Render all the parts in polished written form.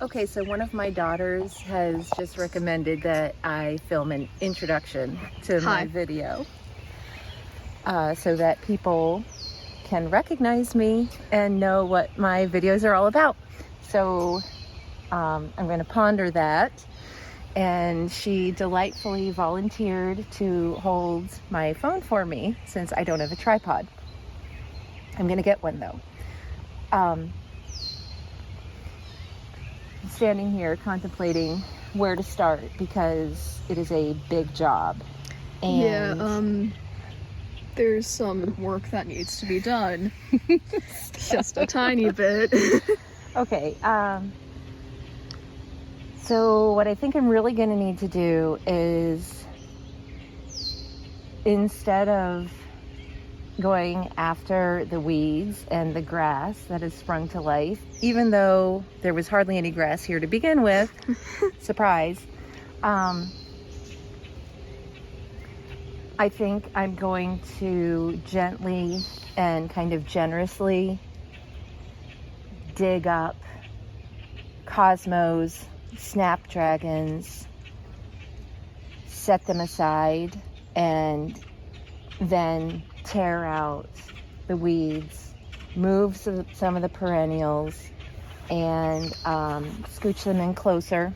Okay, so one of my daughters has just recommended that I film an introduction to my video so that people can recognize me and know what my videos are all about. So I'm going to ponder that. And she delightfully volunteered to hold my phone for me since I don't have a tripod. I'm going to get one though. I'm standing here contemplating where to start because it is a big job. And there's some work that needs to be done. Just a tiny bit. Okay, so what I think I'm really going to need to do is, instead of going after the weeds and the grass that has sprung to life, even though there was hardly any grass here to begin with, surprise, I think I'm going to gently and kind of generously dig up cosmos, snapdragons, set them aside, and then tear out the weeds, move some of the perennials, and scooch them in closer.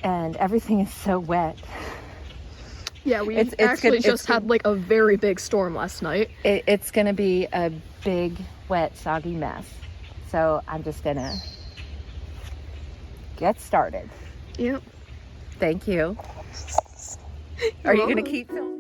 And everything is so wet. Yeah, we actually just had like a very big storm last night. It's gonna be a big, wet, soggy mess. So I'm just gonna get started. Yep. Thank you. Are you gonna keep filming?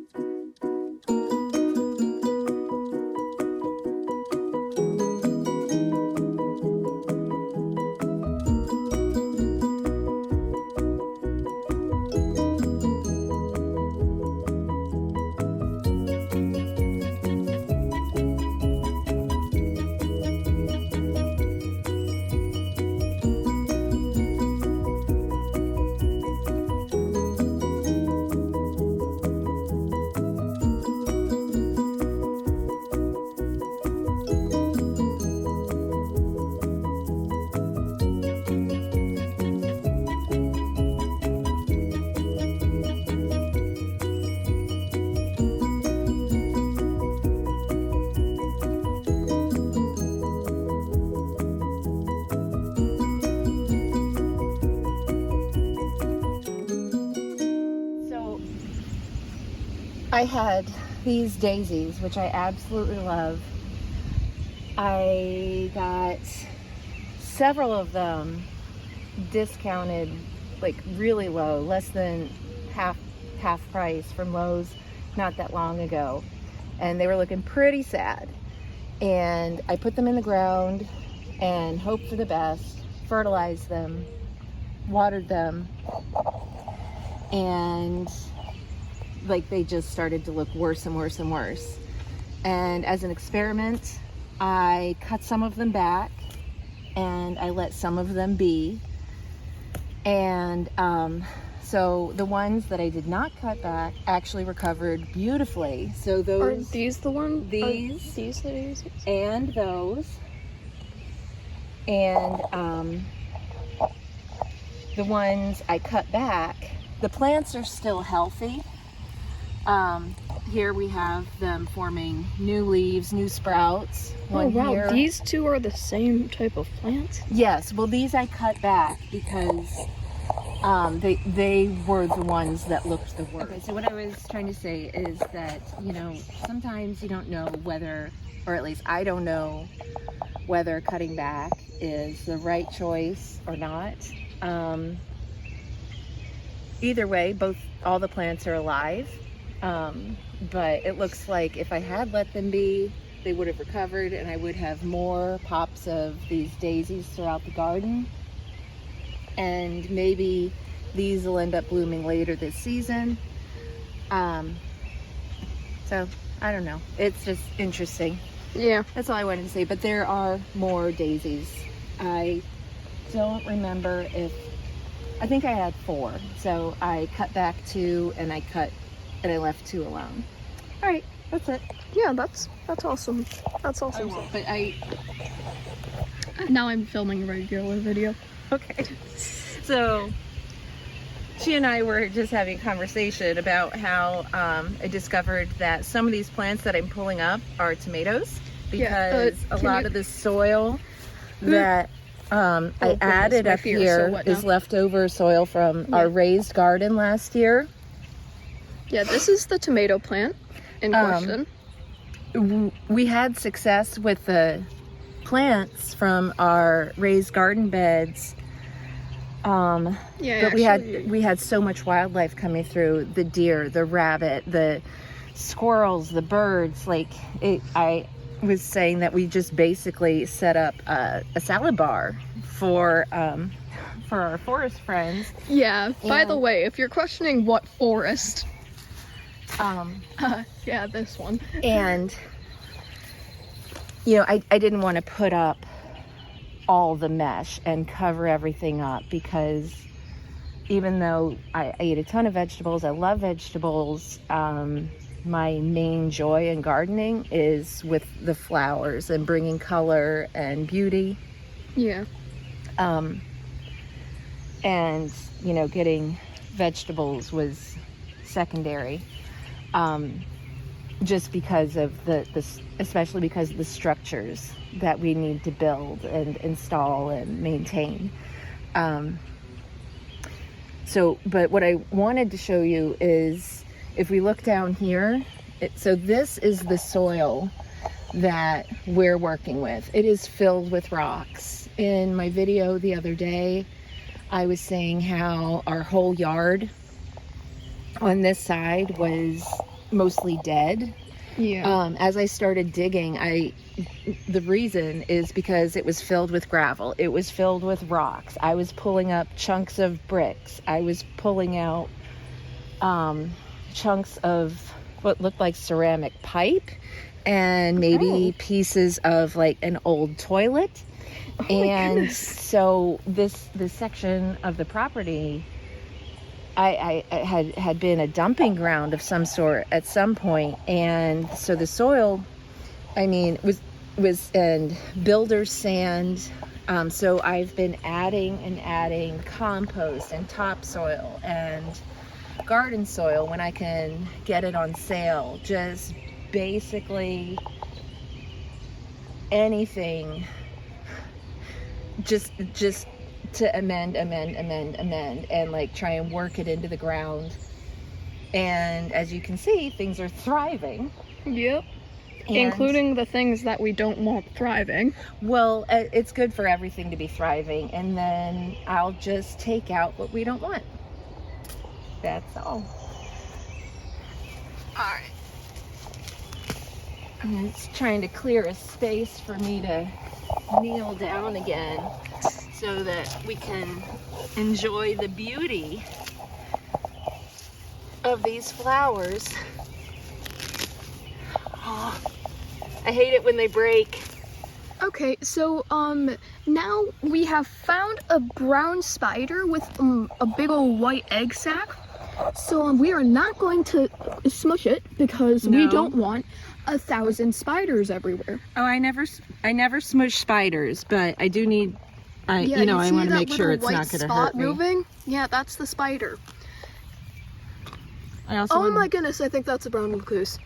I had these daisies, which I absolutely love. I got several of them discounted, like really low, less than half price from Lowe's not that long ago. And they were looking pretty sad. And I put them in the ground and hoped for the best, fertilized them, watered them, and like they just started to look worse and worse and worse. And as an experiment, I cut some of them back and I let some of them be. And so the ones that I did not cut back actually recovered beautifully. So those are these the ones? These the daisies? And those, and the ones I cut back, the plants are still healthy. Here we have them forming new leaves, new sprouts. Oh wow, here. These two are the same type of plants? Yes, well these I cut back because they were the ones that looked the worst. Okay, so what I was trying to say is that, you know, sometimes you don't know whether, or at least I don't know whether cutting back is the right choice or not. Either way, all the plants are alive. But it looks like if I had let them be, they would have recovered and I would have more pops of these daisies throughout the garden. And maybe these will end up blooming later this season. So I don't know. It's just interesting. Yeah. That's all I wanted to say. But there are more daisies. I don't remember I think I had 4. So I cut back 2 and I left 2 alone. All right, that's it. Yeah, that's awesome. That's awesome. But Now I'm filming a regular video. Okay. So she and I were just having a conversation about how I discovered that some of these plants that I'm pulling up are tomatoes because a lot of the soil that I added up here is leftover soil from our raised garden last year. Yeah, this is the tomato plant in question. We had success with the plants from our raised garden beds. But we had so much wildlife coming through, the deer, the rabbit, the squirrels, the birds. I was saying that we just basically set up a salad bar for our forest friends. Yeah, by the way, if you're questioning what forest, yeah, this one. And I didn't want to put up all the mesh and cover everything up, because even though I eat a ton of vegetables, I love vegetables, my main joy in gardening is with the flowers and bringing color and beauty. Yeah. And getting vegetables was secondary, just because of especially because of the structures that we need to build and install and maintain. But what I wanted to show you is, if we look down here, so this is the soil that we're working with. It is filled with rocks. In my video the other day, I was saying how our whole yard on this side was mostly dead. Yeah. As I started digging, the reason is because it was filled with gravel. It was filled with rocks. I was pulling up chunks of bricks. I was pulling out chunks of what looked like ceramic pipe, and maybe pieces of like an old toilet. And so this section of the property, I had been a dumping ground of some sort at some point. And so the soil, was and builder's sand. So I've been adding compost and topsoil and garden soil when I can get it on sale. Just basically anything, just to amend and try and work it into the ground. And as you can see, things are thriving. Yep. Including the things that we don't want thriving. Well, it's good for everything to be thriving, and then I'll just take out what we don't want. That's all. Alright. And it's trying to clear a space for me to kneel down again so that we can enjoy the beauty of these flowers. Oh, I hate it when they break. Okay, so now we have found a brown spider with a big old white egg sac. So we are not going to smush it because we don't want 1,000 spiders everywhere. Oh, I never smush spiders, but I do need. I want to make sure it's not going to hurt me. Moving? Yeah, that's the spider. Oh my goodness, I think that's a brown recluse.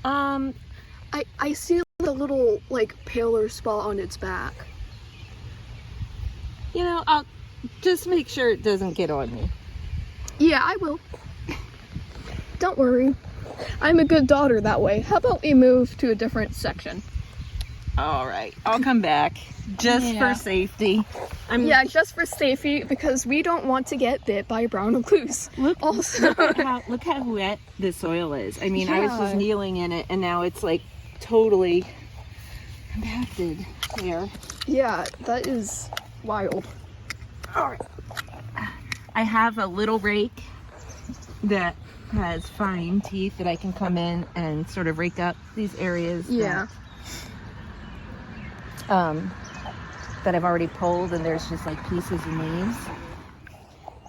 I see a little paler spot on its back. I'll just make sure it doesn't get on me. Yeah, I will. Don't worry. I'm a good daughter that way. How about we move to a different section? All right, I'll come back just for safety. Yeah, just for safety, because we don't want to get bit by a brown recluse. Look how wet the soil is. I was just kneeling in it, and now it's totally compacted here. Yeah, that is wild. All right. I have a little rake that has fine teeth that I can come in and sort of rake up these areas. Yeah. That I've already pulled, and there's just pieces and leaves.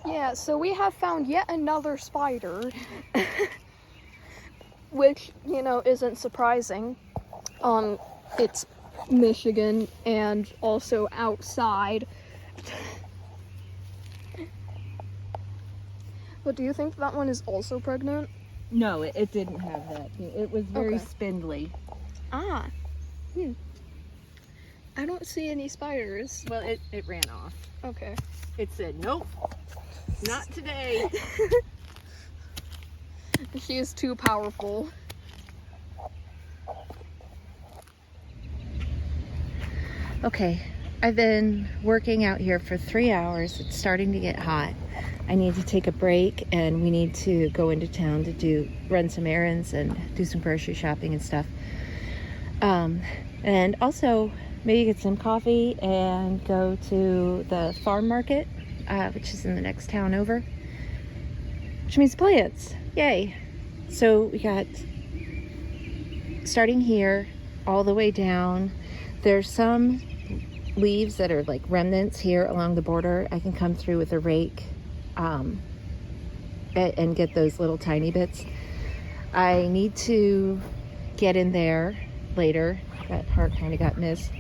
Yeah, so we have found yet another spider, which, isn't surprising. It's Michigan and also outside. But do you think that one is also pregnant? No, it didn't have that. It was very Okay. spindly. Ah. I don't see any spiders. Well, it ran off. Okay. It said, nope, not today. She is too powerful. Okay, I've been working out here for 3 hours. It's starting to get hot. I need to take a break, and we need to go into town to run some errands and do some grocery shopping and stuff. And also maybe get some coffee and go to the farm market, which is in the next town over, which means plants. Yay. So we got, starting here all the way down, there's some leaves that are like remnants here along the border. I can come through with a rake and get those little tiny bits. I need to get in there later. That part kind of got missed.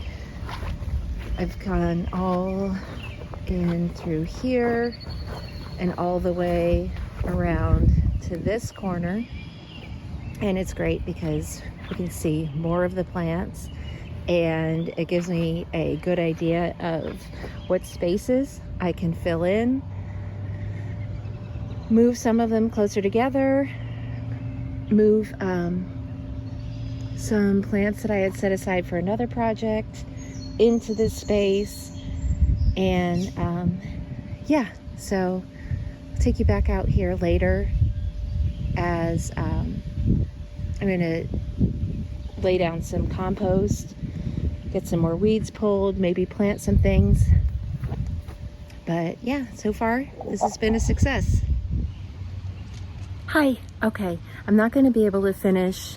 I've gone all in through here and all the way around to this corner, and it's great because we can see more of the plants, and it gives me a good idea of what spaces I can fill in, move some of them closer together, move some plants that I had set aside for another project into this space, and yeah, so I'll take you back out here later as I'm gonna lay down some compost, get some more weeds pulled, maybe plant some things. But yeah, so far this has been a success. Hi. Okay, I'm not going to be able to finish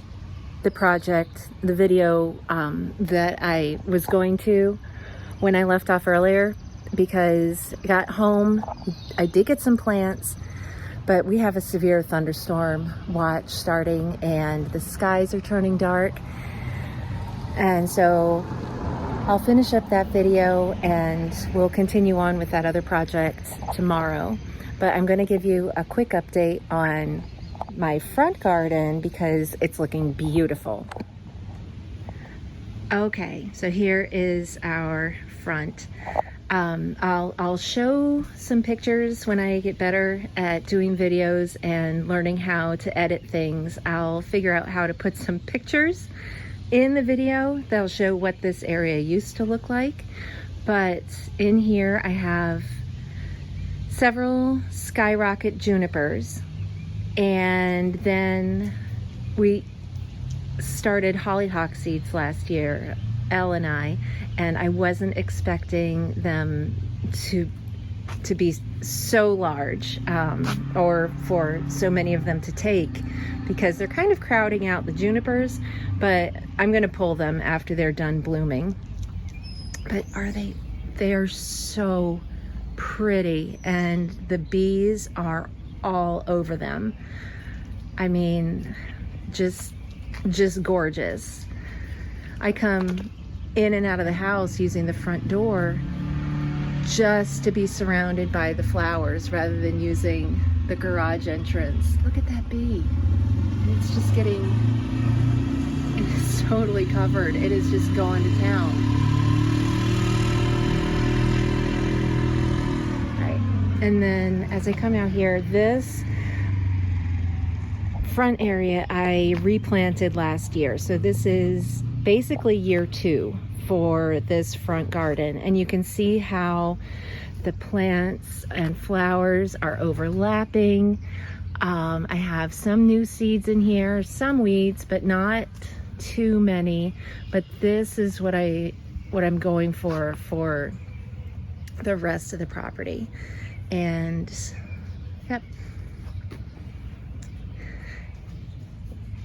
the project, the video that I was going to when I left off earlier, because I got home, I did get some plants, but we have a severe thunderstorm watch starting and the skies are turning dark. And so I'll finish up that video and we'll continue on with that other project tomorrow. But I'm going to give you a quick update on my front garden because it's looking beautiful. Okay, so here is our front. I'll show some pictures when I get better at doing videos and learning how to edit things. I'll figure out how to put some pictures in the video that'll show what this area used to look like. But in here I have several skyrocket junipers, and then we started hollyhock seeds last year, Elle and I wasn't expecting them to be so large, or for so many of them to take, because they're kind of crowding out the junipers, but I'm gonna pull them after they're done blooming. But they are so pretty, and the bees are all over them. I mean, just gorgeous. I come in and out of the house using the front door just to be surrounded by the flowers rather than using the garage entrance. Look at that bee. It's just it's totally covered. It is just going to town. And then as I come out here, this front area I replanted last year. So this is basically year 2 for this front garden. And you can see how the plants and flowers are overlapping. I have some new seeds in here, some weeds, but not too many. But this is what I'm going for the rest of the property. And yep.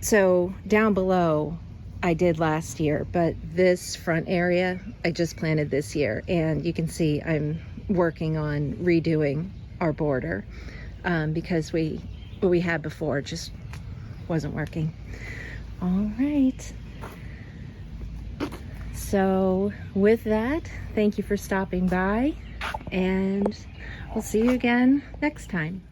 So down below I did last year, but this front area I just planted this year, and you can see I'm working on redoing our border because what we had before just wasn't working. All right, So with that, thank you for stopping by, and we'll see you again next time.